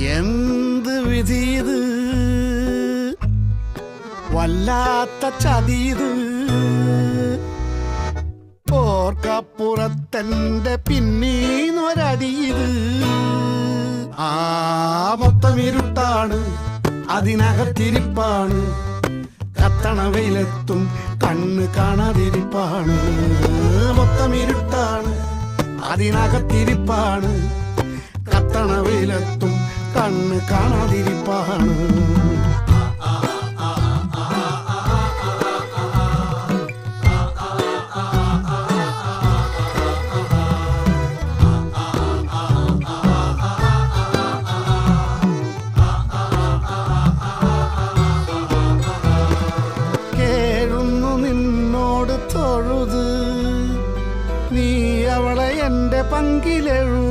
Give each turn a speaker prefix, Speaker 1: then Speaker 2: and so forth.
Speaker 1: എന്ത് വിധിയത്, വല്ലാത്ത ചതിയത്. ഓർക്കപ്പുറത്തെന്റെ പിന്നീന്നൊരടിയത്. ആ മൊത്തം ഇരുട്ടാണ്, അതിനകത്തിരിപ്പാണ്. കത്തണ വെയിലെത്തും കണ്ണ് കാണാതിരിപ്പാണ്. മൊത്തം ഇരുട്ടാണ്, അതിനകത്തിരിപ്പാണ്. കത്തണ വെയിലെത്തും കണ്ണ് കാണാതിരിപ്പാണ്. കേഴുന്നു നിന്നോട് തൊഴുത്, നീ അവളെ എന്റെ പങ്കിലെഴു.